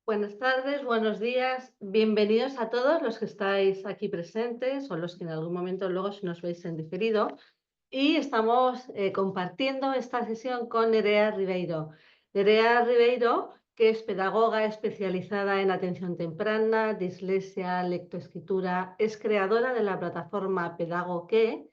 Buenas tardes, buenos días, bienvenidos a todos los que estáis aquí presentes o los que en algún momento luego si nos veis en diferido. Y estamos compartiendo esta sesión con Nerea Ribeiro. Nerea Ribeiro, que es pedagoga especializada en atención temprana, dislexia, lectoescritura, es creadora de la plataforma Pedagoque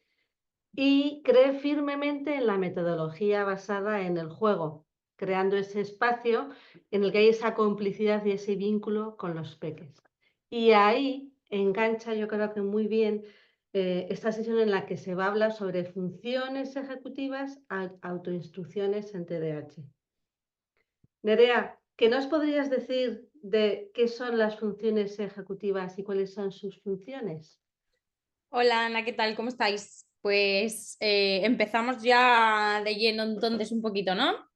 y cree firmemente en la metodología basada en el juego, creando ese espacio en el que hay esa complicidad y ese vínculo con los peques. Y ahí engancha, yo creo que muy bien, esta sesión en la que se va a hablar sobre funciones ejecutivas, autoinstrucciones en TDAH. Nerea, ¿qué nos podrías decir de qué son las funciones ejecutivas y cuáles son sus funciones? Hola Ana, ¿qué tal? ¿Cómo estáis? Pues empezamos ya de lleno entonces un poquito, ¿no?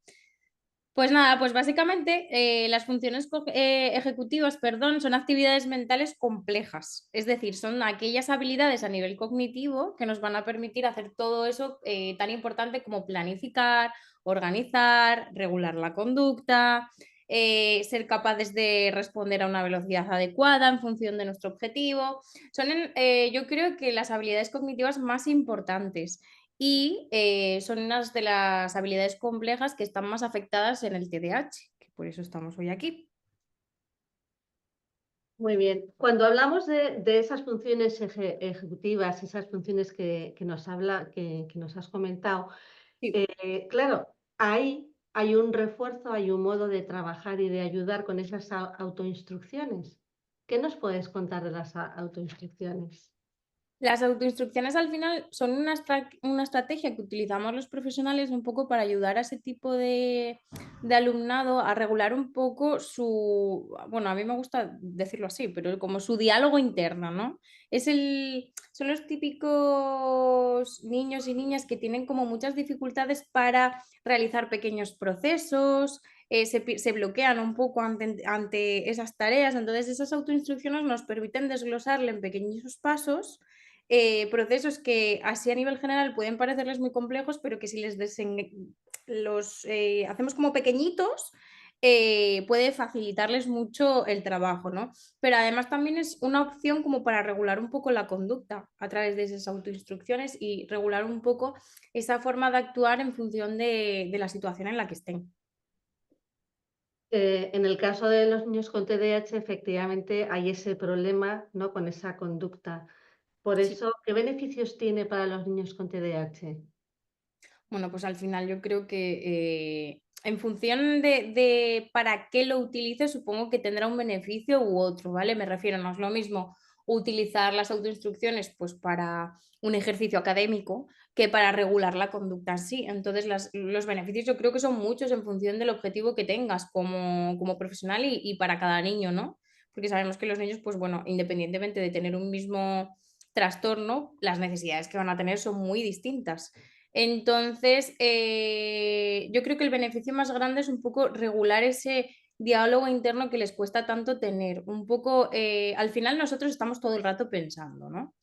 Pues nada, pues básicamente las funciones ejecutivas, perdón, son actividades mentales complejas, es decir, son aquellas habilidades a nivel cognitivo que nos van a permitir hacer todo eso tan importante como planificar, organizar, regular la conducta, ser capaces de responder a una velocidad adecuada en función de nuestro objetivo. Son, yo creo que las habilidades cognitivas más importantes y son unas de las habilidades complejas que están más afectadas en el TDAH, que por eso estamos hoy aquí. Muy bien. Cuando hablamos de esas funciones ejecutivas, esas funciones que nos has comentado, Sí. claro, ahí hay un refuerzo, hay un modo de trabajar y de ayudar con esas autoinstrucciones. ¿Qué nos puedes contar de las autoinstrucciones? Las autoinstrucciones al final son una estrategia que utilizamos los profesionales un poco para ayudar a ese tipo de alumnado a regular un poco su, bueno, a mí me gusta decirlo así, pero como su diálogo interno, ¿no? Son los típicos niños y niñas que tienen como muchas dificultades para realizar pequeños procesos, se bloquean un poco ante esas tareas, entonces esas autoinstrucciones nos permiten desglosarle en pequeños pasos procesos que así a nivel general pueden parecerles muy complejos, pero que si los hacemos como pequeñitos, puede facilitarles mucho el trabajo, ¿no? Pero además también es una opción como para regular un poco la conducta a través de esas autoinstrucciones y regular un poco esa forma de actuar en función de la situación en la que estén. En el caso de los niños con TDAH, efectivamente hay ese problema, ¿no? Con esa conducta. Por Sí. eso, ¿qué beneficios tiene para los niños con TDAH? Bueno, pues al final yo creo que en función de para qué lo utilice, supongo que tendrá un beneficio u otro, ¿vale? Me refiero, no es lo mismo utilizar las autoinstrucciones pues para un ejercicio académico que para regular la conducta en sí. Entonces, los beneficios yo creo que son muchos en función del objetivo que tengas como profesional y para cada niño, ¿no? Porque sabemos que los niños, pues bueno, independientemente de tener un mismo trastorno, las necesidades que van a tener son muy distintas. Entonces, yo creo que el beneficio más grande es un poco regular ese diálogo interno que les cuesta tanto tener. Un poco, al final nosotros estamos todo el rato pensando, ¿no?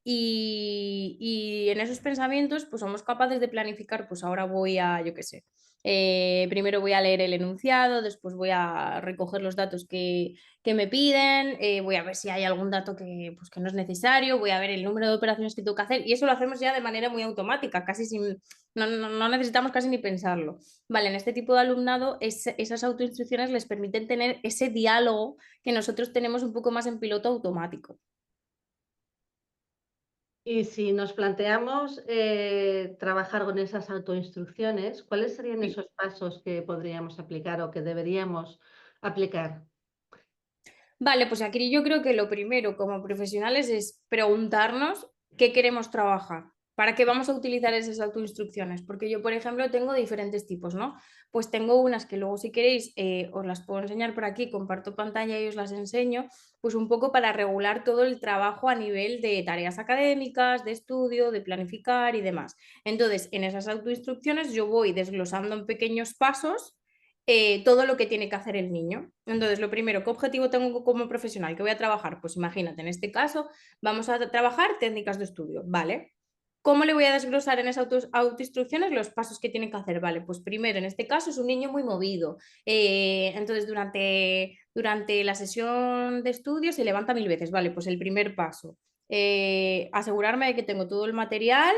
Y en esos pensamientos, pues somos capaces de planificar, pues ahora voy a, yo qué sé, primero voy a leer el enunciado, después voy a recoger los datos que me piden, voy a ver si hay algún dato que, pues, que no es necesario, voy a ver el número de operaciones que tengo que hacer y eso lo hacemos ya de manera muy automática, casi sin, no necesitamos casi ni pensarlo. Vale, en este tipo de alumnado esas autoinstrucciones les permiten tener ese diálogo que nosotros tenemos un poco más en piloto automático. Y si nos planteamos trabajar con esas autoinstrucciones, ¿cuáles serían Sí. esos pasos que podríamos aplicar o que deberíamos aplicar? Vale, pues aquí yo creo que lo primero como profesionales es preguntarnos qué queremos trabajar, para qué vamos a utilizar esas autoinstrucciones, porque yo, por ejemplo, tengo diferentes tipos, ¿no? Pues tengo unas que luego si queréis os las puedo enseñar por aquí, comparto pantalla y os las enseño, pues un poco para regular todo el trabajo a nivel de tareas académicas, de estudio, de planificar y demás. Entonces, en esas autoinstrucciones yo voy desglosando en pequeños pasos todo lo que tiene que hacer el niño. Entonces, lo primero, ¿qué objetivo tengo como profesional? ¿Qué voy a trabajar? Pues imagínate, en este caso, vamos a trabajar técnicas de estudio, ¿vale? ¿Cómo le voy a desglosar en esas autoinstrucciones los pasos que tiene que hacer? Vale, pues primero, en este caso es un niño muy movido. Entonces, durante la sesión de estudio se levanta 1000 veces. Vale, pues el primer paso, asegurarme de que tengo todo el material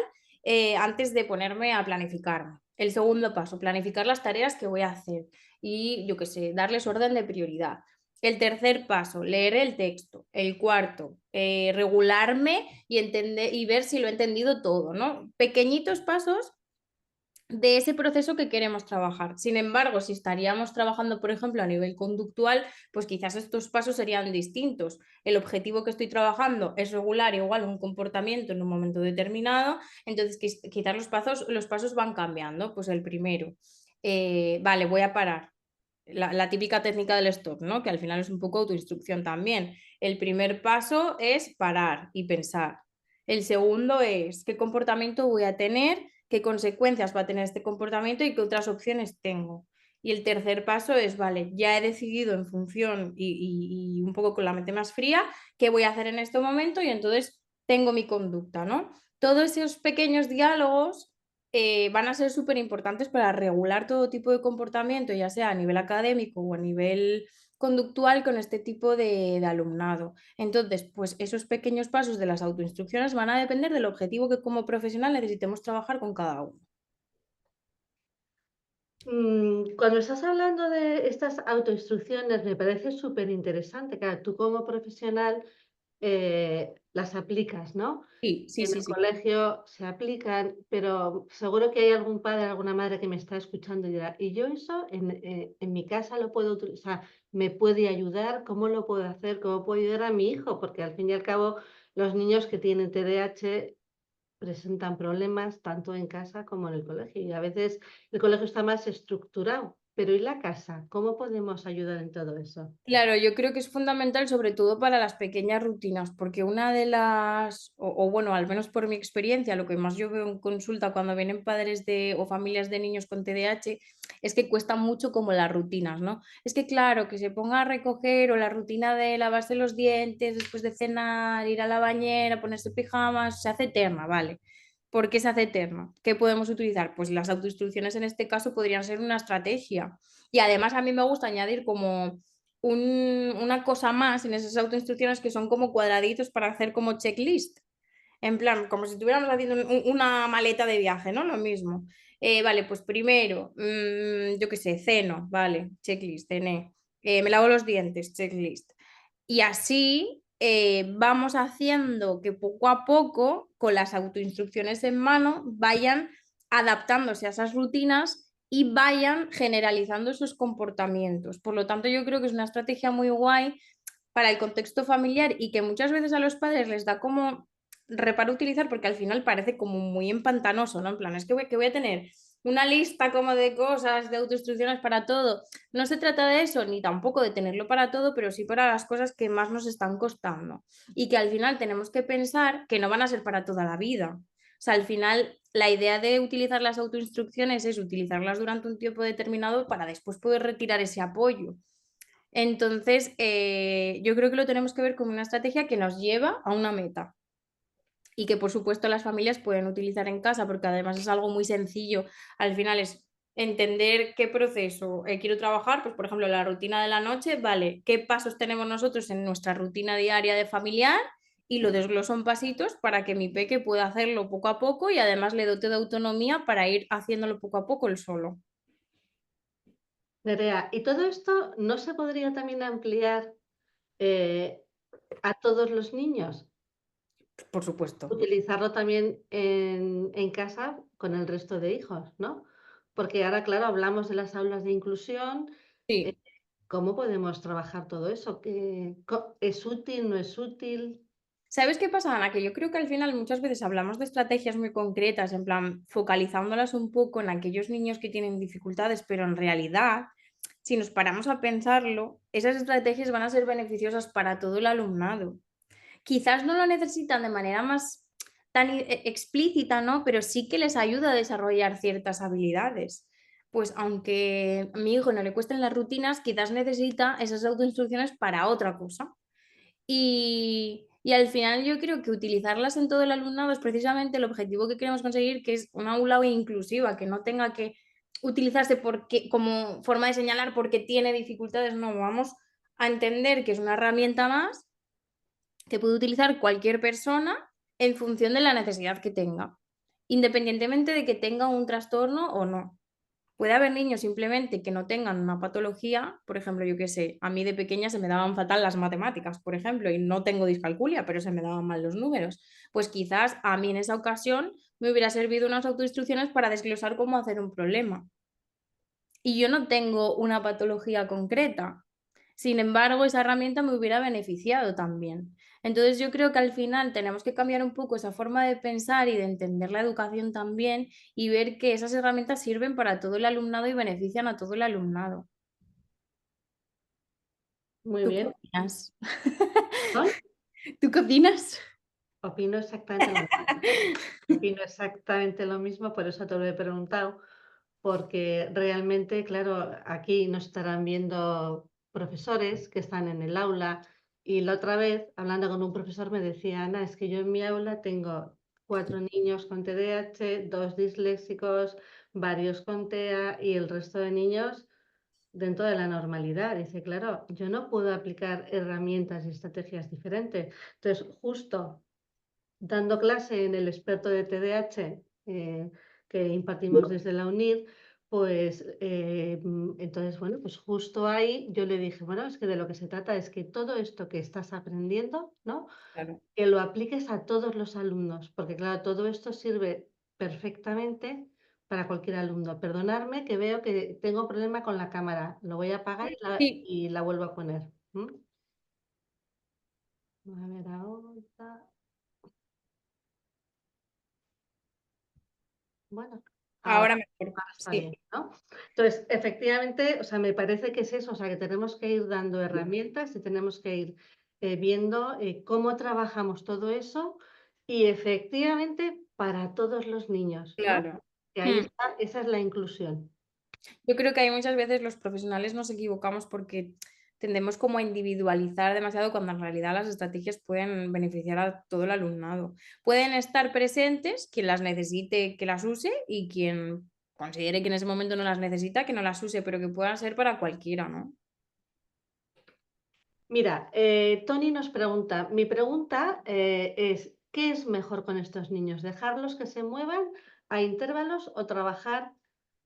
antes de ponerme a planificarme. El segundo paso, planificar las tareas que voy a hacer y, yo qué sé, darles orden de prioridad. El tercer paso, leer el texto. El cuarto, regularme y entender y ver si lo he entendido todo, ¿no? Pequeñitos pasos de ese proceso que queremos trabajar. Sin embargo, si estaríamos trabajando, por ejemplo, a nivel conductual, pues quizás estos pasos serían distintos. El objetivo que estoy trabajando es regular igual un comportamiento en un momento determinado, entonces quizás los pasos van cambiando. Pues el primero, vale, voy a parar. La típica técnica del stop, ¿no? Que al final es un poco autoinstrucción también. El primer paso es parar y pensar. El segundo es qué comportamiento voy a tener, qué consecuencias va a tener este comportamiento y qué otras opciones tengo. Y el tercer paso es, vale, ya he decidido en función y un poco con la mente más fría qué voy a hacer en este momento y entonces tengo mi conducta, ¿no? Todos esos pequeños diálogos van a ser súper importantes para regular todo tipo de comportamiento, ya sea a nivel académico o a nivel conductual con este tipo de alumnado. Entonces, pues esos pequeños pasos de las autoinstrucciones van a depender del objetivo que como profesional necesitemos trabajar con cada uno. Cuando estás hablando de estas autoinstrucciones, me parece súper interesante. Claro, tú como profesional las aplicas, ¿no? Sí, sí, En sí, el sí. colegio se aplican, pero seguro que hay algún padre, alguna madre que me está escuchando y dirá, ¿y yo eso en mi casa lo puedo utilizar? ¿Me puede ayudar? ¿Cómo lo puedo hacer? ¿Cómo puedo ayudar a mi hijo? Porque al fin y al cabo, los niños que tienen TDAH presentan problemas tanto en casa como en el colegio. Y a veces el colegio está más estructurado. Pero ¿y la casa? ¿Cómo podemos ayudar en todo eso? Claro, yo creo que es fundamental sobre todo para las pequeñas rutinas, porque una de las, o bueno, al menos por mi experiencia, lo que más yo veo en consulta cuando vienen padres de o familias de niños con TDAH es que cuesta mucho como las rutinas, ¿no? Es que claro, que se ponga a recoger o la rutina de lavarse los dientes después de cenar, ir a la bañera, ponerse pijamas, se hace eterna, ¿vale? ¿Por qué se hace eterna? ¿Qué podemos utilizar? Pues las autoinstrucciones en este caso podrían ser una estrategia. Y además a mí me gusta añadir como una cosa más en esas autoinstrucciones que son como cuadraditos para hacer como checklist. En plan, como si estuviéramos haciendo una maleta de viaje, ¿no? Lo mismo. Vale, pues primero, yo qué sé, ceno, vale, checklist, cené. Me lavo los dientes, checklist. Y así vamos haciendo que poco a poco, con las autoinstrucciones en mano, vayan adaptándose a esas rutinas y vayan generalizando esos comportamientos. Por lo tanto, yo creo que es una estrategia muy guay para el contexto familiar y que muchas veces a los padres les da como reparo utilizar porque al final parece como muy empantanoso, ¿no? En plan, es que voy a tener una lista como de cosas, de autoinstrucciones para todo. No se trata de eso, ni tampoco de tenerlo para todo, pero sí para las cosas que más nos están costando. Y que al final tenemos que pensar que no van a ser para toda la vida. O sea, al final la idea de utilizar las autoinstrucciones es utilizarlas durante un tiempo determinado para después poder retirar ese apoyo. Entonces, yo creo que lo tenemos que ver como una estrategia que nos lleva a una meta y que por supuesto las familias pueden utilizar en casa porque además es algo muy sencillo. Al final es entender qué proceso quiero trabajar, pues por ejemplo la rutina de la noche, vale, qué pasos tenemos nosotros en nuestra rutina diaria de familiar y lo desgloso en pasitos para que mi peque pueda hacerlo poco a poco y además le dote de autonomía para ir haciéndolo poco a poco él solo. Nerea, ¿y todo esto no se podría también ampliar eh, a todos los niños? Por supuesto. Utilizarlo también en casa con el resto de hijos, ¿no? Porque ahora, claro, hablamos de las aulas de inclusión. eh, Sí. ¿Cómo podemos trabajar todo eso? ¿Es útil, no es útil? ¿Sabes qué pasa, Ana? Que yo creo que al final muchas veces hablamos de estrategias muy concretas, en plan, focalizándolas un poco en aquellos niños que tienen dificultades, pero en realidad, si nos paramos a pensarlo, esas estrategias van a ser beneficiosas para todo el alumnado. Quizás no lo necesitan de manera más tan explícita, ¿no? Pero sí que les ayuda a desarrollar ciertas habilidades. Pues aunque a mi hijo no le cuesten las rutinas, quizás necesita esas autoinstrucciones para otra cosa. Y al final yo creo que utilizarlas en todo el alumnado es precisamente el objetivo que queremos conseguir, que es una aula inclusiva, que no tenga que utilizarse como forma de señalar porque tiene dificultades. No, vamos a entender que es una herramienta más que puede utilizar cualquier persona en función de la necesidad que tenga, independientemente de que tenga un trastorno o no. Puede haber niños simplemente que no tengan una patología, por ejemplo, yo qué sé, a mí de pequeña se me daban fatal las matemáticas, por ejemplo, y no tengo discalculia, pero se me daban mal los números. Pues quizás a mí en esa ocasión me hubiera servido unas autoinstrucciones para desglosar cómo hacer un problema. Y yo no tengo una patología concreta. Sin embargo, esa herramienta me hubiera beneficiado también. Entonces yo creo que al final tenemos que cambiar un poco esa forma de pensar y de entender la educación también y ver que esas herramientas sirven para todo el alumnado y benefician a todo el alumnado. Muy ¿Tú qué bien. opinas? ¿No? ¿Tú qué opinas? Opino exactamente lo mismo. Opino exactamente lo mismo, por eso te lo he preguntado, porque realmente, claro, aquí nos estarán viendo profesores que están en el aula y la otra vez, hablando con un profesor, me decía, Ana, es que yo en mi aula tengo 4 niños con TDAH, 2 disléxicos, varios con TEA y el resto de niños dentro de la normalidad. Dice, claro, yo no puedo aplicar herramientas y estrategias diferentes. Entonces, justo dando clase en el experto de TDAH que impartimos desde la UNIR, pues entonces, bueno, pues justo ahí yo le dije, bueno, es que de lo que se trata es que todo esto que estás aprendiendo, ¿no? Claro. Que lo apliques a todos los alumnos, porque claro, todo esto sirve perfectamente para cualquier alumno. Perdonadme que veo que tengo problema con la cámara, lo voy a apagar Sí, y la vuelvo a poner. ¿M? A ver ahora. Bueno, ahora, ahora mejor. ahora está Sí, bien, ¿no? Entonces, efectivamente, o sea, me parece que es eso, o sea, que tenemos que ir dando herramientas y tenemos que ir viendo cómo trabajamos todo eso y efectivamente para todos los niños, ¿no? claro. Que ahí Hmm. está, esa es la inclusión. Yo creo que hay muchas veces los profesionales nos equivocamos porque tendemos como a individualizar demasiado cuando en realidad las estrategias pueden beneficiar a todo el alumnado. Pueden estar presentes quien las necesite que las use y quien considere que en ese momento no las necesita que no las use, pero que puedan ser para cualquiera, ¿no? Mira, Tony nos pregunta, mi pregunta es, ¿qué es mejor con estos niños? ¿Dejarlos que se muevan a intervalos o trabajar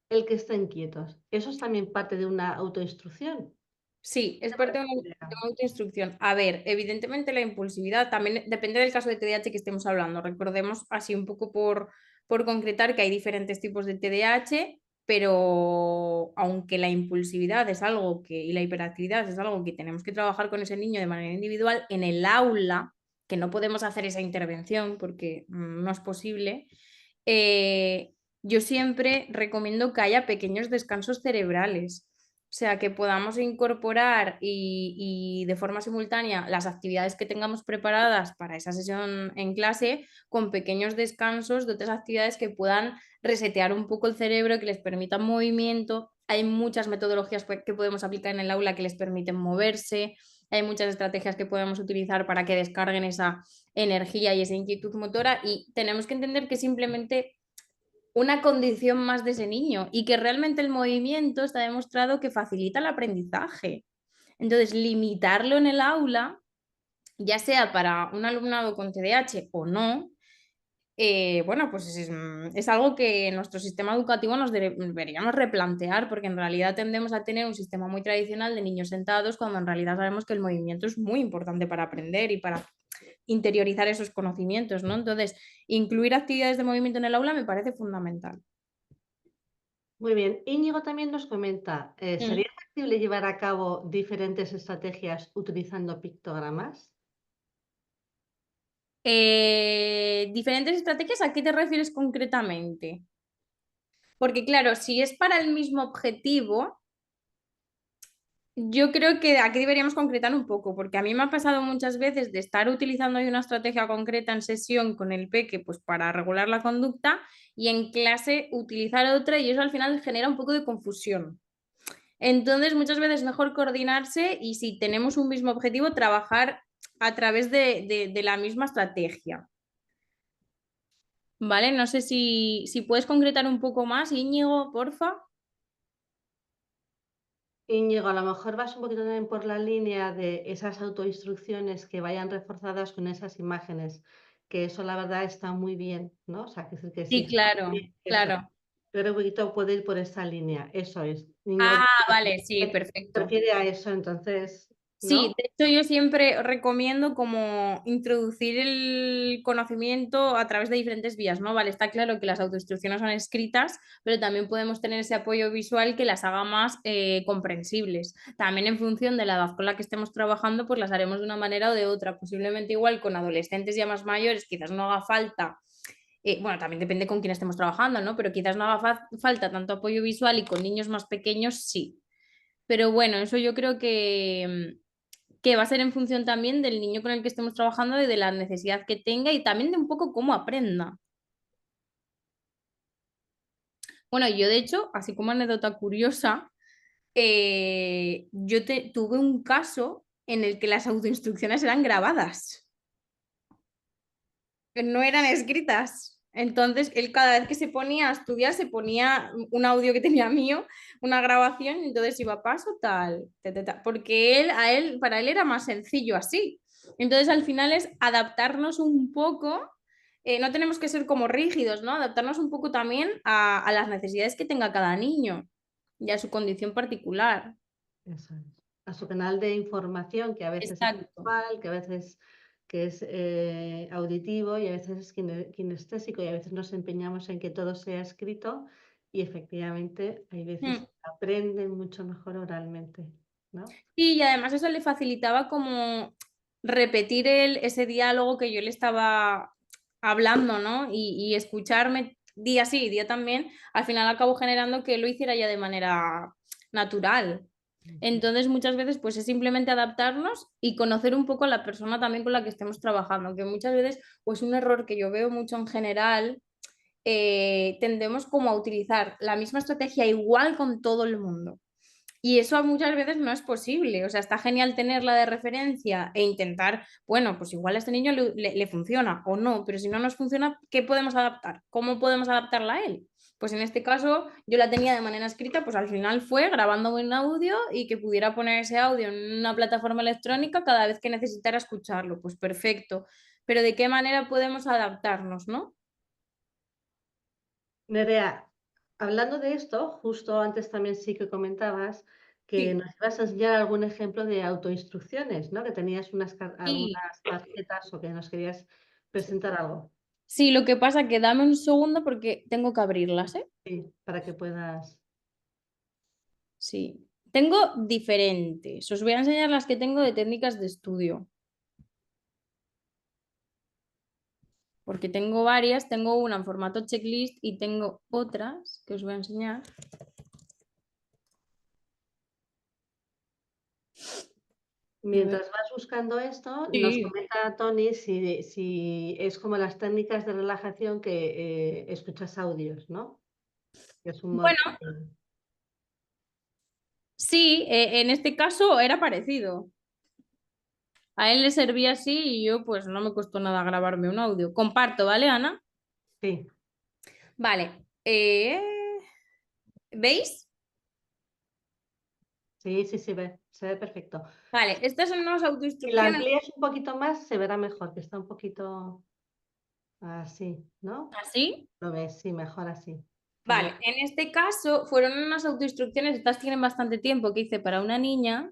el que estén quietos? Eso es también parte de una autoinstrucción. Sí, es ¿Te parte parece de una idea? autoinstrucción. A ver, evidentemente la impulsividad también depende del caso de TDAH que estemos hablando. Recordemos así un poco por concretar que hay diferentes tipos de TDAH, pero aunque la impulsividad es algo que, y la hiperactividad es algo que tenemos que trabajar con ese niño de manera individual, en el aula, que no podemos hacer esa intervención porque no es posible, eh, yo siempre recomiendo que haya pequeños descansos cerebrales. O sea, que podamos incorporar y de forma simultánea las actividades que tengamos preparadas para esa sesión en clase con pequeños descansos de otras actividades que puedan resetear un poco el cerebro, que les permitan movimiento. Hay muchas metodologías que podemos aplicar en el aula que les permiten moverse. Hay muchas estrategias que podemos utilizar para que descarguen esa energía y esa inquietud motora y tenemos que entender que simplemente una condición más de ese niño y que realmente el movimiento está demostrado que facilita el aprendizaje. Entonces, limitarlo en el aula, ya sea para un alumnado con TDAH o no, bueno, pues es algo que en nuestro sistema educativo nos deberíamos replantear, porque en realidad tendemos a tener un sistema muy tradicional de niños sentados, cuando en realidad sabemos que el movimiento es muy importante para aprender y para interiorizar esos conocimientos, ¿no? Entonces, incluir actividades de movimiento en el aula me parece fundamental. Muy bien. Íñigo también nos comenta, Mm. ¿sería factible llevar a cabo diferentes estrategias utilizando pictogramas? Diferentes estrategias, ¿a qué te refieres concretamente? Porque claro, si es para el mismo objetivo, yo creo que aquí deberíamos concretar un poco, porque a mí me ha pasado muchas veces de estar utilizando ahí una estrategia concreta en sesión con el peque, pues para regular la conducta, y en clase utilizar otra, y eso al final genera un poco de confusión. Entonces, muchas veces es mejor coordinarse y si tenemos un mismo objetivo, trabajar a través de la misma estrategia. ¿Vale? No sé si puedes concretar un poco más, Íñigo, porfa. Íñigo, a lo mejor vas un poquito también por la línea de esas autoinstrucciones que vayan reforzadas con esas imágenes, que eso la verdad está muy bien, ¿no? O sea, que sí Sí, está muy claro, bien eso. claro. Pero un poquito puede ir por esa línea, eso es. Niño Ah, vale, sí, perfecto. prefiere a eso, entonces, Sí, ¿no? de hecho yo siempre recomiendo como introducir el conocimiento a través de diferentes vías, ¿no? Vale, está claro que las autoinstrucciones son escritas, pero también podemos tener ese apoyo visual que las haga más comprensibles. También en función de la edad con la que estemos trabajando, pues las haremos de una manera o de otra. Posiblemente igual con adolescentes ya más mayores, quizás no haga falta. Bueno, también depende con quién estemos trabajando, ¿no? Pero quizás no haga falta tanto apoyo visual y con niños más pequeños sí. Pero bueno, eso yo creo que va a ser en función también del niño con el que estemos trabajando y de la necesidad que tenga y también de un poco cómo aprenda. Bueno, yo de hecho, así como anécdota curiosa, tuve un caso en el que las autoinstrucciones eran grabadas, no eran escritas. Entonces, él cada vez que se ponía a estudiar, se ponía un audio que tenía mío, una grabación, y entonces iba paso tal, porque para él era más sencillo así. Entonces, al final es adaptarnos un poco, no tenemos que ser como rígidos, ¿no? Adaptarnos un poco también a las necesidades que tenga cada niño y a su condición particular. Eso es. A su canal de información, que a veces es Exacto. visual, que a veces que es auditivo y a veces es kinestésico y a veces nos empeñamos en que todo sea escrito y efectivamente hay veces Mm. que aprenden mucho mejor oralmente, ¿no? Y además eso le facilitaba como repetir ese diálogo que yo le estaba hablando, ¿no? Y escucharme día sí, día también, al final acabó generando que lo hiciera ya de manera natural. Ujú. Entonces muchas veces pues es simplemente adaptarnos y conocer un poco a la persona también con la que estemos trabajando, que muchas veces pues un error que yo veo mucho en general, tendemos como a utilizar la misma estrategia igual con todo el mundo. Y eso muchas veces no es posible. O sea, está genial tenerla de referencia e intentar, bueno, pues igual a este niño le funciona o no, pero si no nos funciona, ¿qué podemos adaptar? ¿Cómo podemos adaptarla a él? Pues en este caso yo la tenía de manera escrita, pues al final fue grabándome un audio y que pudiera poner ese audio en una plataforma electrónica cada vez que necesitara escucharlo. Pues perfecto. Pero ¿de qué manera podemos adaptarnos, no? Nerea, hablando de esto, justo antes también sí que comentabas que Sí. nos ibas a enseñar algún ejemplo de autoinstrucciones, ¿no? Que tenías Sí. algunas tarjetas o que nos querías presentar algo. Sí, lo que pasa que dame un segundo porque tengo que abrirlas, ¿eh? Sí, para que puedas. Sí, tengo diferentes. Os voy a enseñar las que tengo de técnicas de estudio, porque tengo varias. Tengo una en formato checklist y tengo otras que os voy a enseñar. A ver. Mientras vas buscando esto, nos Sí. comenta Tony si es como las técnicas de relajación que escuchas audios, ¿no? Que es un modo. Bueno, sí, en este caso era parecido. A él le servía así y yo pues no me costó nada grabarme un audio. Comparto, ¿vale, Ana? Sí, Vale. ¿Veis? sí, sí, se ve perfecto. Vale, estas son unas Si la autoinstrucciones amplías un poquito más, se verá mejor, que está un poquito así, ¿no? así. Lo ves, sí, mejor así. Vale, Genial. en este caso fueron unas autoinstrucciones, estas tienen bastante tiempo, que hice para una niña,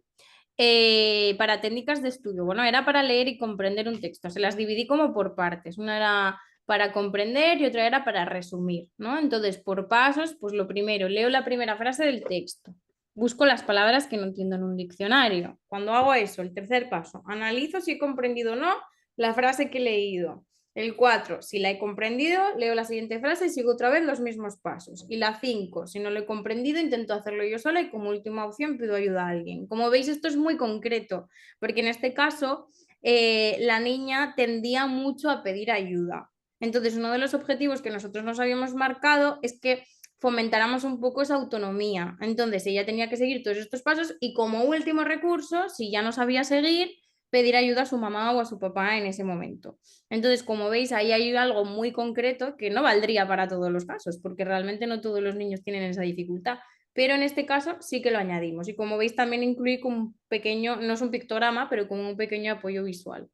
para técnicas de estudio. Bueno, era para leer y comprender un texto. Se las dividí como por partes. Una era para comprender y otra era para resumir, ¿no? Entonces, por pasos, pues lo primero, leo la primera frase del texto. Busco las palabras que no entiendo en un diccionario. Cuando hago eso, el tercer paso, analizo si he comprendido o no la frase que he leído. El 4, si la he comprendido, leo la siguiente frase y sigo otra vez los mismos pasos. Y la 5, si no lo he comprendido, intento hacerlo yo sola y como última opción pido ayuda a alguien. Como veis, esto es muy concreto, porque en este caso la niña tendía mucho a pedir ayuda. Entonces, uno de los objetivos que nosotros nos habíamos marcado es que fomentáramos un poco esa autonomía. Entonces, ella tenía que seguir todos estos pasos y como último recurso, si ya no sabía seguir, pedir ayuda a su mamá o a su papá en ese momento. Entonces, como veis, ahí hay algo muy concreto que no valdría para todos los casos, porque realmente no todos los niños tienen esa dificultad. Pero en este caso sí que lo añadimos. Y como veis, también incluye como un pequeño, no es un pictograma, pero como un pequeño apoyo visual.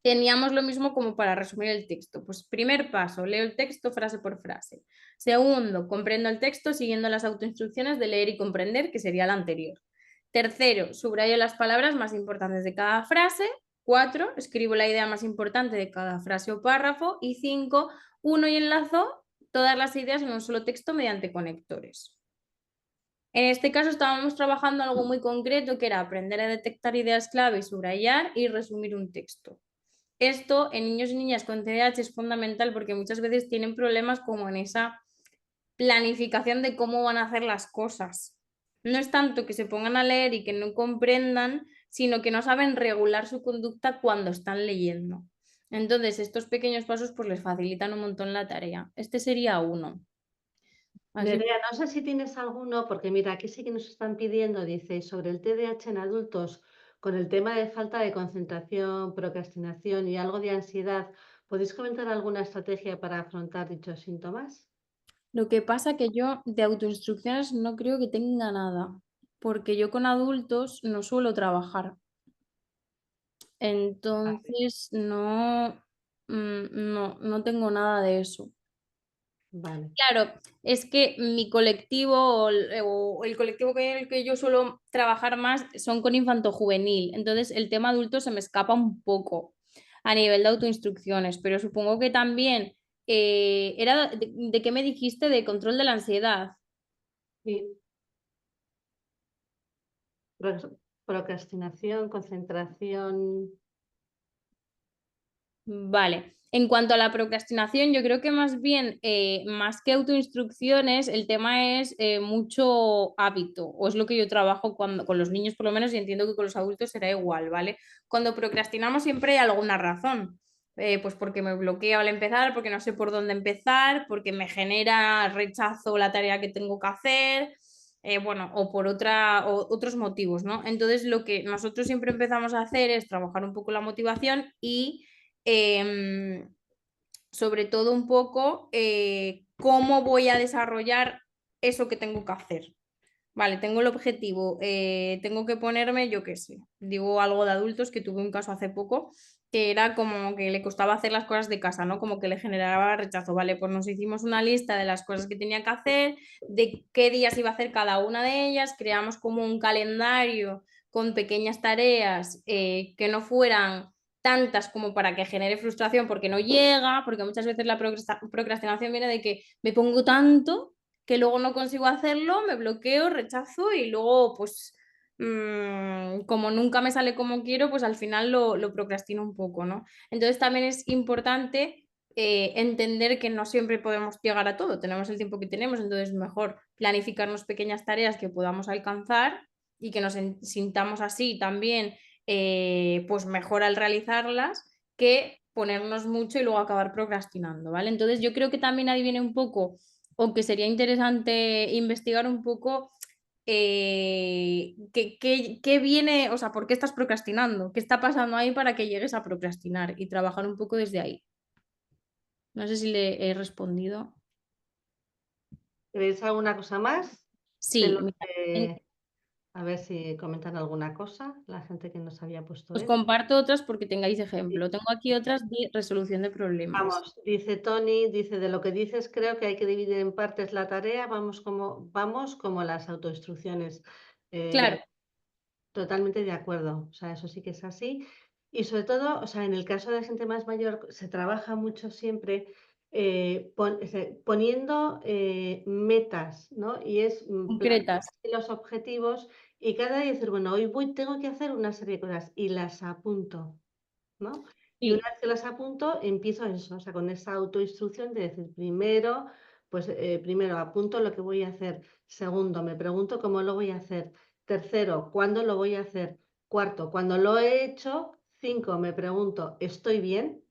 Teníamos lo mismo como para resumir el texto. Pues primer paso, leo el texto frase por frase. Segundo, comprendo el texto siguiendo las autoinstrucciones de leer y comprender, que sería la anterior. Tercero, subrayo las palabras más importantes de cada frase. Cuatro, escribo la idea más importante de cada frase o párrafo. Y cinco, uno y enlazo todas las ideas en un solo texto mediante conectores. En este caso estábamos trabajando algo muy concreto que era aprender a detectar ideas clave, subrayar y resumir un texto. Esto en niños y niñas con TDAH es fundamental porque muchas veces tienen problemas como en esa planificación de cómo van a hacer las cosas. No es tanto que se pongan a leer y que no comprendan, sino que no saben regular su conducta cuando están leyendo. Entonces, estos pequeños pasos pues les facilitan un montón la tarea. Este sería uno. Así, Nerea, no sé si tienes alguno, porque mira, aquí sí que nos están pidiendo, dice, sobre el TDAH en adultos, con el tema de falta de concentración, procrastinación y algo de ansiedad, ¿podéis comentar alguna estrategia para afrontar dichos síntomas? lo que pasa que yo de autoinstrucciones no creo que tenga nada, porque yo con adultos no suelo trabajar. Vale, Entonces, no, no tengo nada de eso. vale. Claro, es que mi colectivo o el colectivo con el que yo suelo trabajar más son con infanto-juvenil. Entonces, el tema adulto se me escapa un poco a nivel de autoinstrucciones, pero supongo que también era de qué me dijiste de control de la ansiedad. Y procrastinación, concentración. Vale. En cuanto a la procrastinación, yo creo que más bien, más que autoinstrucciones, el tema es mucho hábito, o es lo que yo trabajo cuando, con los niños por lo menos, y entiendo que con los adultos será igual, ¿vale? Cuando procrastinamos siempre hay alguna razón. Pues porque me bloqueo al empezar, porque no sé por dónde empezar, porque me genera rechazo la tarea que tengo que hacer, bueno, o por otros motivos, ¿no? Entonces, lo que nosotros siempre empezamos a hacer es trabajar un poco la motivación y em, sobre todo un poco cómo voy a desarrollar eso que tengo que hacer. Vale, tengo el objetivo, tengo que ponerme, yo qué sé, digo algo de adultos, que tuve un caso hace poco, que era como que le costaba hacer las cosas de casa, ¿no? Como que le generaba rechazo, vale, pues nos hicimos una lista de las cosas que tenía que hacer, de qué días iba a hacer cada una de ellas, creamos como un calendario con pequeñas tareas que no fueran tantas como para que genere frustración porque no llega, porque muchas veces la procrastinación viene de que me pongo tanto que luego no consigo hacerlo, me bloqueo, rechazo y luego pues como nunca me sale como quiero, pues al final lo procrastino un poco, ¿no? Entonces también es importante entender que no siempre podemos llegar a todo, tenemos el tiempo que tenemos, entonces mejor planificarnos pequeñas tareas que podamos alcanzar y que nos sintamos así también pues mejor al realizarlas que ponernos mucho y luego acabar procrastinando, ¿vale? Entonces yo creo que también ahí viene un poco, o que sería interesante investigar un poco qué viene, o sea, por qué estás procrastinando, qué está pasando ahí para que llegues a procrastinar y trabajar un poco desde ahí. No sé si le he respondido. ¿Queréis alguna cosa más? De Sí, lo mira, que, a ver si comentan alguna cosa, la gente que nos había puesto os esto. comparto otras porque tengáis Sí. ejemplo. Tengo aquí otras de resolución de problemas. Vamos, dice Tony, dice, de lo que dices, creo que hay que dividir en partes la tarea, vamos como las autoinstrucciones. Claro, Totalmente de acuerdo, o sea, eso sí que es así. Y sobre todo, o sea, en el caso de gente más mayor, se trabaja mucho siempre poniendo metas, ¿no? Y es concretas. plantearse los objetivos y cada día decir, bueno, hoy tengo que hacer una serie de cosas y las apunto, ¿no? Y una Sí, vez que las apunto, empiezo eso, o sea, con esa autoinstrucción de decir, primero, pues primero apunto lo que voy a hacer. Segundo, me pregunto cómo lo voy a hacer. Tercero, ¿cuándo lo voy a hacer? Cuarto, cuando lo he hecho. Cinco, me pregunto, ¿estoy bien?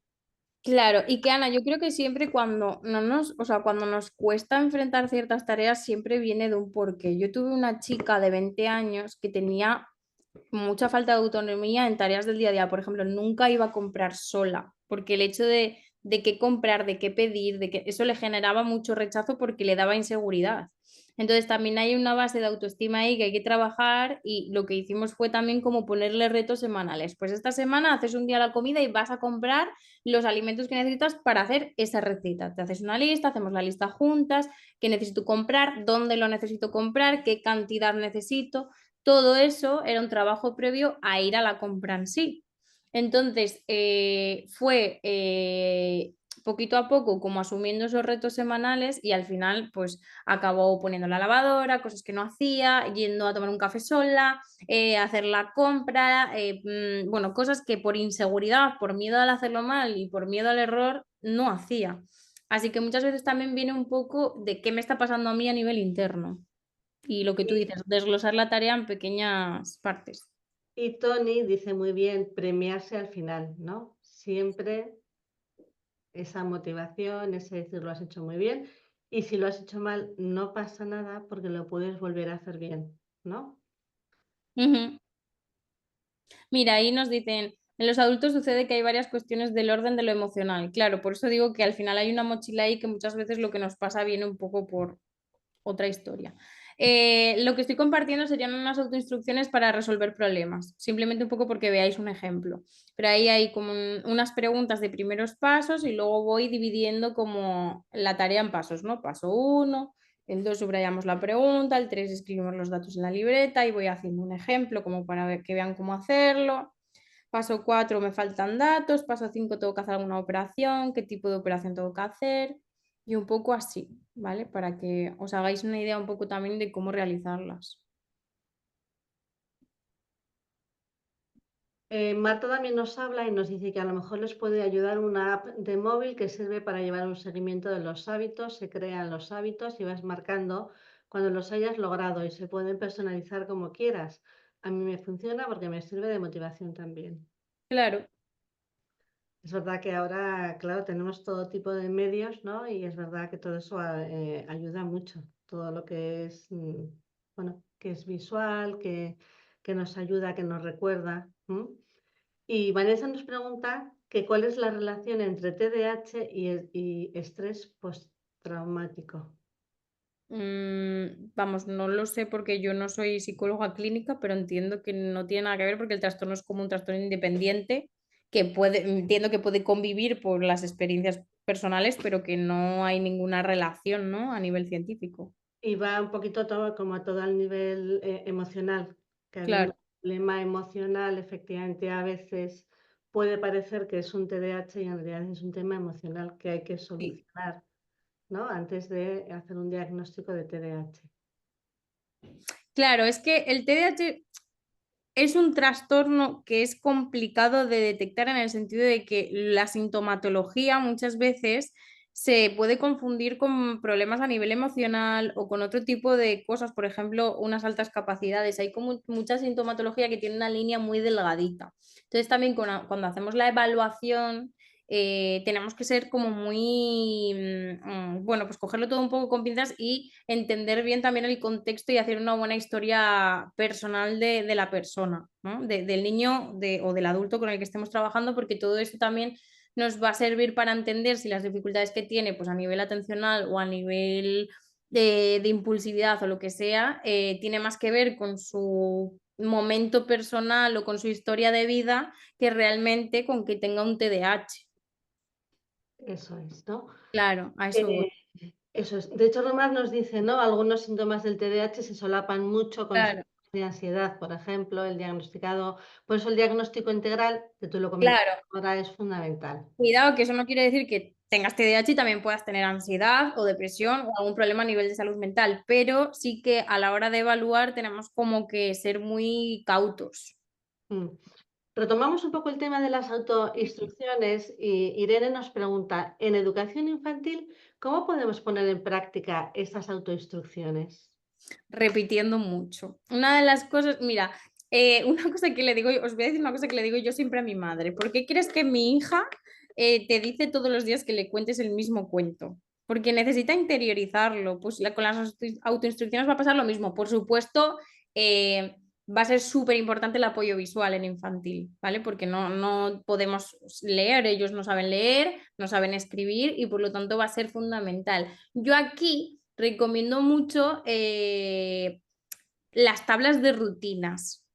claro, y que Ana, yo creo que siempre cuando no nos, o sea, cuando nos cuesta enfrentar ciertas tareas, siempre viene de un porqué. Yo tuve una chica de 20 años que tenía mucha falta de autonomía en tareas del día a día. Por ejemplo, nunca iba a comprar sola, porque el hecho de qué comprar, de qué pedir, de que eso le generaba mucho rechazo porque le daba inseguridad. Entonces también hay una base de autoestima ahí que hay que trabajar y lo que hicimos fue también como ponerle retos semanales. Pues esta semana haces un día la comida y vas a comprar los alimentos que necesitas para hacer esa receta. Te haces una lista, hacemos la lista juntas, qué necesito comprar, dónde lo necesito comprar, qué cantidad necesito. Todo eso era un trabajo previo a ir a la compra en sí. Entonces, fue poquito a poco como asumiendo esos retos semanales y al final pues acabó poniendo la lavadora, cosas que no hacía, yendo a tomar un café sola, hacer la compra, bueno, cosas que por inseguridad, por miedo al hacerlo mal y por miedo al error, no hacía. Así que muchas veces también viene un poco de qué me está pasando a mí a nivel interno. Y lo que tú Y, dices, desglosar la tarea en pequeñas partes. y Tony dice muy bien, premiarse al final, ¿no? Siempre esa motivación, ese decir lo has hecho muy bien. Y si lo has hecho mal, no pasa nada porque lo puedes volver a hacer bien, ¿no? Ujú. Mira, ahí nos dicen, en los adultos sucede que hay varias cuestiones del orden de lo emocional. Claro, por eso digo que al final hay una mochila ahí que muchas veces lo que nos pasa viene un poco por otra historia. Lo que estoy compartiendo serían unas autoinstrucciones para resolver problemas, simplemente un poco porque veáis un ejemplo. Pero ahí hay como unas preguntas de primeros pasos y luego voy dividiendo como la tarea en pasos, ¿no? Paso uno, el 2 subrayamos la pregunta, el 3 escribimos los datos en la libreta y voy haciendo un ejemplo como para ver que vean cómo hacerlo. Paso 4 me faltan datos, paso 5 tengo que hacer alguna operación, qué tipo de operación tengo que hacer y un poco así, ¿vale? Para que os hagáis una idea un poco también de cómo realizarlas. Marta también nos habla y nos dice que a lo mejor les puede ayudar una app de móvil que sirve para llevar un seguimiento de los hábitos, se crean los hábitos y vas marcando cuando los hayas logrado y se pueden personalizar como quieras. A mí me funciona porque me sirve de motivación también. Claro, Es verdad que ahora, claro, tenemos todo tipo de medios, ¿no? Y es verdad que todo eso ayuda mucho. Todo lo que es, bueno, que es visual, que nos ayuda, que nos recuerda. ¿M? Y Vanessa nos pregunta que cuál es la relación entre TDAH y estrés postraumático. vamos, no lo sé porque yo no soy psicóloga clínica, pero entiendo que no tiene nada que ver porque el trastorno es como un trastorno independiente que puede, entiendo que puede convivir por las experiencias personales, pero que no hay ninguna relación, ¿no? A nivel científico. Y va un poquito todo, como a todo el nivel emocional, que algún Claro, problema emocional efectivamente a veces puede parecer que es un TDAH y en realidad es un tema emocional que hay que sí. solucionar, ¿no? Antes de hacer un diagnóstico de TDAH. Claro, es que el TDAH es un trastorno que es complicado de detectar en el sentido de que la sintomatología muchas veces se puede confundir con problemas a nivel emocional o con otro tipo de cosas, por ejemplo, unas altas capacidades. Hay como mucha sintomatología que tiene una línea muy delgadita. Entonces también cuando hacemos la evaluación tenemos que ser como muy, bueno, pues cogerlo todo un poco con pinzas y entender bien también el contexto y hacer una buena historia personal de la persona, ¿no? Del niño o del adulto con el que estemos trabajando, porque todo esto también nos va a servir para entender si las dificultades que tiene, pues a nivel atencional o a nivel de impulsividad o lo que sea, tiene más que ver con su momento personal o con su historia de vida que realmente con que tenga un TDAH. Eso es, ¿no? Claro, a eso voy. Eh, Eso es. De hecho, Román nos dice, ¿no? Algunos síntomas del TDAH se solapan mucho con Claro, síntomas de ansiedad, por ejemplo, el diagnosticado. Por eso el diagnóstico integral, que tú lo comentas claro. ahora, es fundamental. Cuidado, que eso no quiere decir que tengas TDAH y también puedas tener ansiedad o depresión o algún problema a nivel de salud mental, pero sí que a la hora de evaluar tenemos como que ser muy cautos. Mm. Retomamos un poco el tema de las autoinstrucciones y Irene nos pregunta, en educación infantil, ¿cómo podemos poner en práctica estas autoinstrucciones? Repitiendo mucho. Una de las cosas, mira, una cosa que le digo, os voy a decir una cosa que le digo yo siempre a mi madre. ¿Por qué crees que mi hija te dice todos los días que le cuentes el mismo cuento? Porque necesita interiorizarlo. Pues con las autoinstrucciones va a pasar lo mismo. Por supuesto, va a ser súper importante el apoyo visual en infantil, ¿vale? Porque no podemos leer, ellos no saben leer, no saben escribir y por lo tanto va a ser fundamental. Yo aquí recomiendo mucho las tablas de rutinas,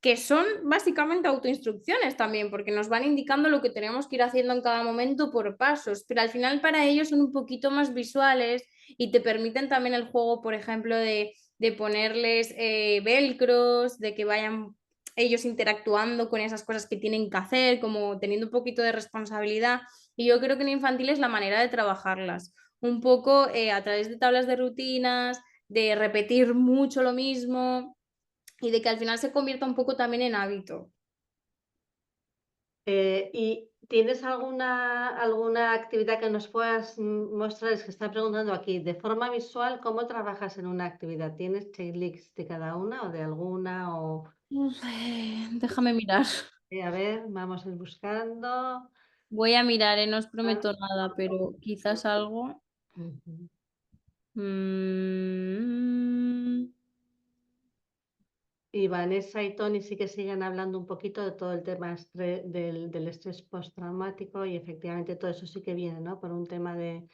que son básicamente autoinstrucciones también, porque nos van indicando lo que tenemos que ir haciendo en cada momento por pasos, pero al final para ellos son un poquito más visuales y te permiten también el juego, por ejemplo, de ponerles velcros, de que vayan ellos interactuando con esas cosas que tienen que hacer, como teniendo un poquito de responsabilidad. Y yo creo que en infantil es la manera de trabajarlas, un poco a través de tablas de rutinas, de repetir mucho lo mismo y de que al final se convierta un poco también en hábito. ¿Y tienes alguna actividad que nos puedas mostrar? Es que está preguntando aquí, de forma visual, ¿cómo trabajas en una actividad? ¿Tienes checklists de cada una o de alguna? O, Déjame mirar. a ver, vamos a ir buscando. Voy a mirar, no os Ah, prometo nada, pero quizás algo. ujú. Mm, Y Vanessa y Tony sí que siguen hablando un poquito de todo el tema del estrés postraumático y efectivamente todo eso sí que viene, ¿no? Por un tema de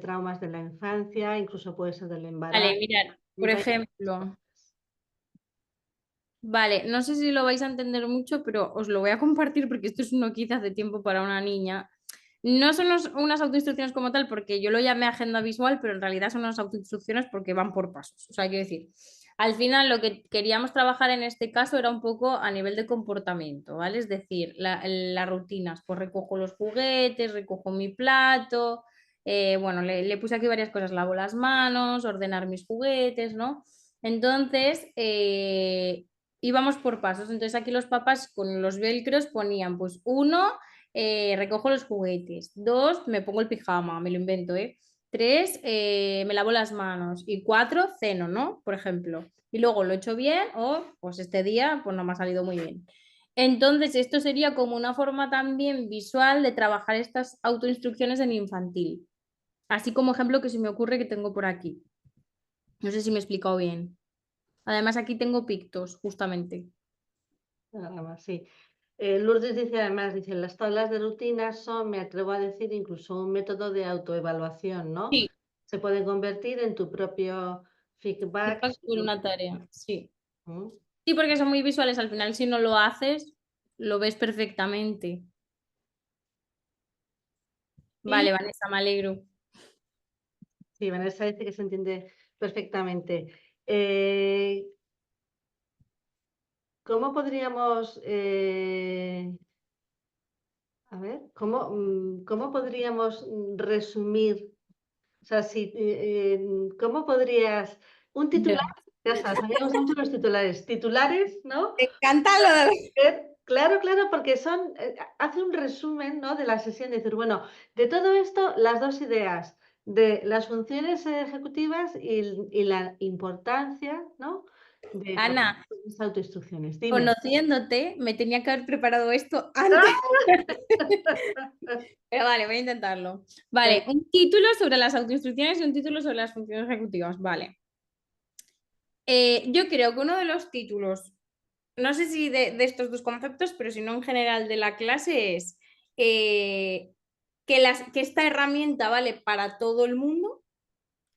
traumas de la infancia, incluso puede ser del embarazo. vale, mirad, Y por vaya- ejemplo, vale, no sé si lo vais a entender mucho, pero os lo voy a compartir porque esto es uno que hice hace tiempo para una niña. No son unas autoinstrucciones como tal, porque yo lo llamé agenda visual, pero en realidad son unas autoinstrucciones porque van por pasos. O sea, quiero decir, al final lo que queríamos trabajar en este caso era un poco a nivel de comportamiento, ¿vale? Es decir, las rutinas, pues recojo los juguetes, recojo mi plato, bueno, le puse aquí varias cosas, lavo las manos, ordenar mis juguetes, ¿no? Entonces, íbamos por pasos. Entonces aquí los papás con los velcros ponían, pues uno recojo los juguetes. Dos, me pongo el pijama, me lo invento, ¿eh? Tres, me lavo las manos. Y cuatro, ceno, ¿no? Por ejemplo. Y luego lo he hecho bien o pues este día pues no me ha salido muy bien. Entonces, esto sería como una forma también visual de trabajar estas autoinstrucciones en infantil. Así como ejemplo que se me ocurre que tengo por aquí. No sé si me he explicado bien. Además, aquí tengo pictos, justamente. Nada más, sí. Lourdes dice además, dice, las tablas de rutinas son, me atrevo a decir, incluso un método de autoevaluación, ¿no? Sí, Se pueden convertir en tu propio feedback. feedback sobre una tarea, sí. ¿Mm? Sí, porque son muy visuales. Al final, si no lo haces, lo ves perfectamente. Y Vale, Vanessa, me alegro. sí, Vanessa dice que se entiende perfectamente. Eh, ¿Cómo podríamos, a ver, cómo podríamos resumir? O sea, si, ¿cómo podrías, un titular, Ya. ya sabes, a mí me gustan mucho los titulares, titulares, ¿no? Me encanta lo de... Claro, claro, porque son, hace un resumen, ¿no? De la sesión, de decir, bueno, de todo esto, las dos ideas, de las funciones ejecutivas y la importancia, ¿no? De Ana, las autoinstrucciones. Dime. conociéndote, me tenía que haber preparado esto antes. Pero vale, voy a intentarlo. Vale, un título sobre las autoinstrucciones y un título sobre las funciones ejecutivas. Vale. Yo creo que uno de los títulos, no sé si de estos dos conceptos, pero si no en general de la clase es eh, que esta herramienta vale para todo el mundo,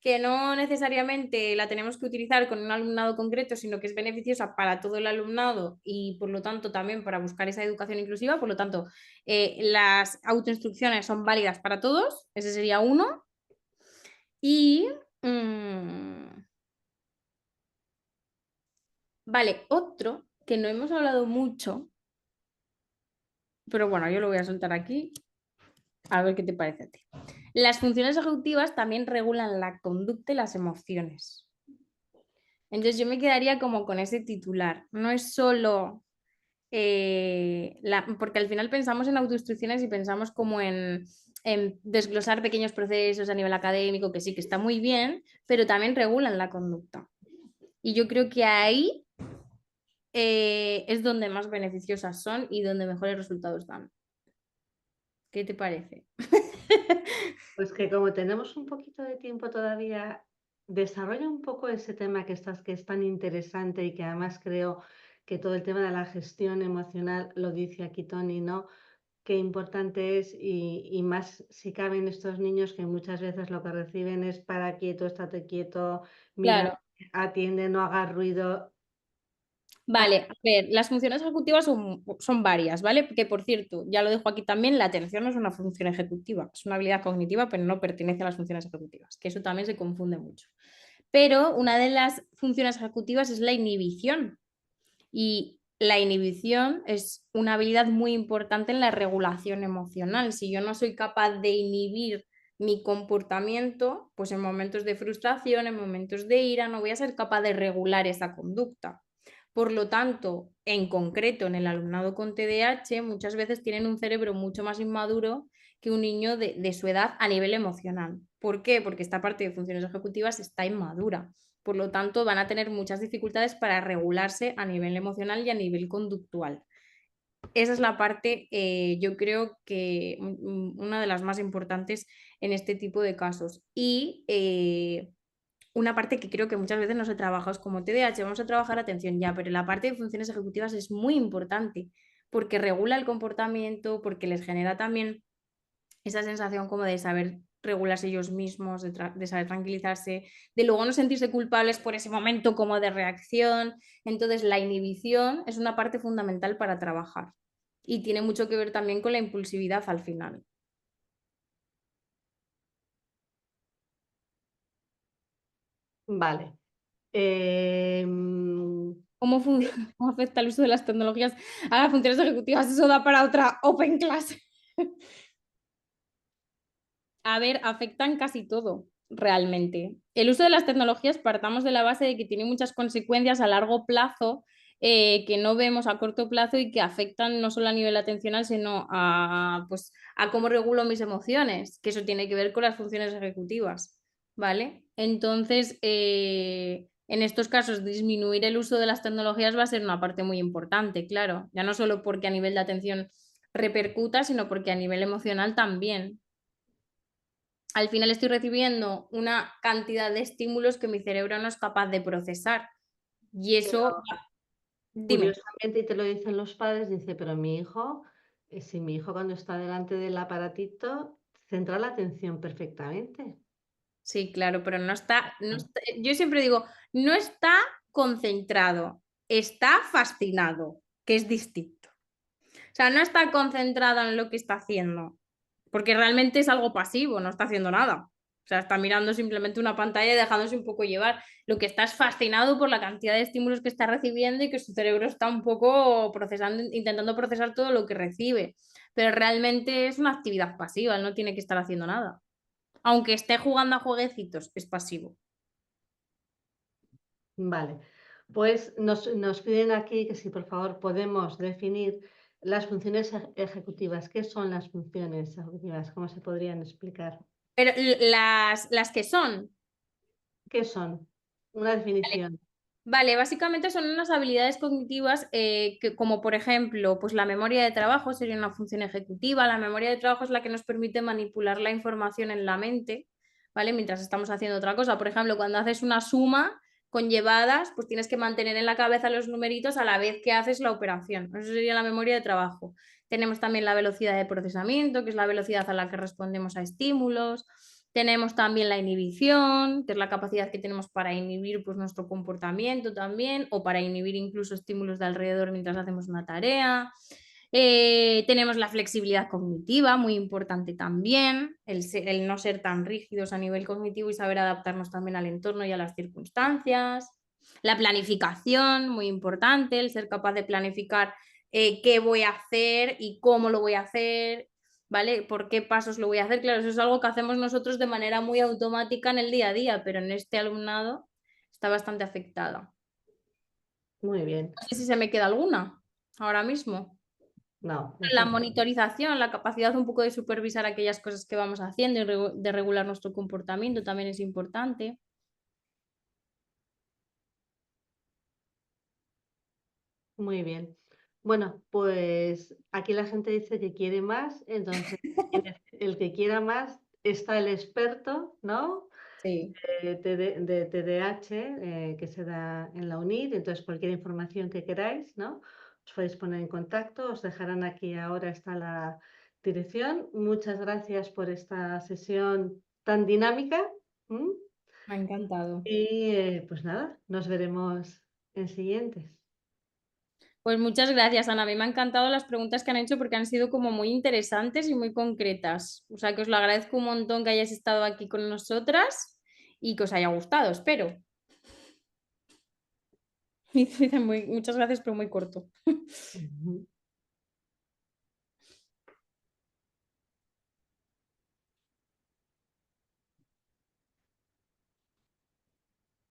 que no necesariamente la tenemos que utilizar con un alumnado concreto, sino que es beneficiosa para todo el alumnado y por lo tanto también para buscar esa educación inclusiva. Por lo tanto, las autoinstrucciones son válidas para todos, ese sería uno. Y vale, otro que no hemos hablado mucho, pero bueno, yo lo voy a soltar aquí, a ver qué te parece a ti. Las funciones ejecutivas también regulan la conducta y las emociones. Entonces yo me quedaría como con ese titular. No es solo porque al final pensamos en autoinstrucciones y pensamos como en desglosar pequeños procesos a nivel académico, que sí que está muy bien, pero también regulan la conducta. Y yo creo que ahí es donde más beneficiosas son y donde mejores resultados dan. ¿Qué te parece? Pues que como tenemos un poquito de tiempo todavía, desarrolla un poco ese tema que es tan interesante y que además creo que todo el tema de la gestión emocional, lo dice aquí Tony, ¿no? Qué importante es y más si caben estos niños que muchas veces lo que reciben es para quieto, estate quieto, mira, Claro. atiende, no hagas ruido. Vale, a ver, las funciones ejecutivas son varias, ¿vale? Que por cierto, ya lo dejo aquí también, la atención no es una función ejecutiva, es una habilidad cognitiva, pero no pertenece a las funciones ejecutivas, que eso también se confunde mucho. Pero una de las funciones ejecutivas es la inhibición. Y la inhibición es una habilidad muy importante en la regulación emocional. Si yo no soy capaz de inhibir mi comportamiento, pues en momentos de frustración, en momentos de ira, no voy a ser capaz de regular esa conducta. Por lo tanto, en concreto, en el alumnado con TDAH, muchas veces tienen un cerebro mucho más inmaduro que un niño de su edad a nivel emocional. ¿Por qué? Porque esta parte de funciones ejecutivas está inmadura. Por lo tanto, van a tener muchas dificultades para regularse a nivel emocional y a nivel conductual. Esa es la parte, yo creo que una de las más importantes en este tipo de casos. Y una parte que creo que muchas veces no se trabaja es como TDAH, vamos a trabajar atención ya, pero la parte de funciones ejecutivas es muy importante porque regula el comportamiento, porque les genera también esa sensación como de saber regularse ellos mismos, de saber tranquilizarse, de luego no sentirse culpables por ese momento como de reacción. Entonces, la inhibición es una parte fundamental para trabajar y tiene mucho que ver también con la impulsividad al final. Vale. Em, ¿Cómo, cómo afecta el uso de las tecnologías a las funciones ejecutivas? Eso da para otra Open Class. A ver, afectan casi todo, realmente. El uso de las tecnologías, partamos de la base de que tiene muchas consecuencias a largo plazo que no vemos a corto plazo y que afectan no solo a nivel atencional, sino a, pues, a cómo regulo mis emociones, que eso tiene que ver con las funciones ejecutivas, ¿vale? Entonces, en estos casos, disminuir el uso de las tecnologías va a ser una parte muy importante, claro, ya no solo porque a nivel de atención repercuta, sino porque a nivel emocional también. Al final estoy recibiendo una cantidad de estímulos que mi cerebro no es capaz de procesar. Y eso, dime, Curiosamente, y te lo dicen los padres, dice, pero mi hijo, si mi hijo cuando está delante del aparatito, centra la atención perfectamente. sí, claro, pero yo siempre digo, no está concentrado, está fascinado, que es distinto. O sea, no está concentrado en lo que está haciendo, porque realmente es algo pasivo, no está haciendo nada. O sea, está mirando simplemente una pantalla y dejándose un poco llevar. Lo que está es fascinado por la cantidad de estímulos que está recibiendo y que su cerebro está un poco procesando, intentando procesar todo lo que recibe. Pero realmente es una actividad pasiva, él no tiene que estar haciendo nada. Aunque esté jugando a jueguecitos, es pasivo. Vale, pues nos piden aquí que si por favor podemos definir las funciones ejecutivas. ¿Qué son las funciones ejecutivas? ¿Cómo se podrían explicar? Pero las que son, ¿Qué son? Una definición. vale, básicamente son unas habilidades cognitivas que, como por ejemplo, pues la memoria de trabajo sería una función ejecutiva. La memoria de trabajo es la que nos permite manipular la información en la mente, ¿vale? Mientras estamos haciendo otra cosa. Por ejemplo, cuando haces una suma con llevadas, pues tienes que mantener en la cabeza los numeritos a la vez que haces la operación. Eso sería la memoria de trabajo. Tenemos también la velocidad de procesamiento, que es la velocidad a la que respondemos a estímulos. Tenemos también la inhibición, que es la capacidad que tenemos para inhibir pues, nuestro comportamiento también, o para inhibir incluso estímulos de alrededor mientras hacemos una tarea. Tenemos la flexibilidad cognitiva, muy importante también, el no ser tan rígidos a nivel cognitivo y saber adaptarnos también al entorno y a las circunstancias. La planificación, muy importante, el ser capaz de planificar qué voy a hacer y cómo lo voy a hacer, ¿vale? ¿Por qué pasos lo voy a hacer? Claro, eso es algo que hacemos nosotros de manera muy automática en el día a día, pero en este alumnado está bastante afectada. Muy bien. No sé si se me queda alguna ahora mismo. No, La eso monitorización, la capacidad un poco de supervisar aquellas cosas que vamos haciendo y de regular nuestro comportamiento también es importante. muy bien. Bueno, pues aquí la gente dice que quiere más, entonces el que quiera más está el experto, ¿no? Sí, de TDAH que se da en la UNIR. Entonces, cualquier información que queráis, ¿no? Os podéis poner en contacto, os dejarán aquí ahora está la dirección. Muchas gracias por esta sesión tan dinámica. ¿M? me ha encantado. Y pues nada, nos veremos en siguientes. Pues muchas gracias, Ana. A mí me han encantado las preguntas que han hecho porque han sido como muy interesantes y muy concretas. O sea que os lo agradezco un montón que hayáis estado aquí con nosotras y que os haya gustado, espero. Muchas gracias, pero muy corto.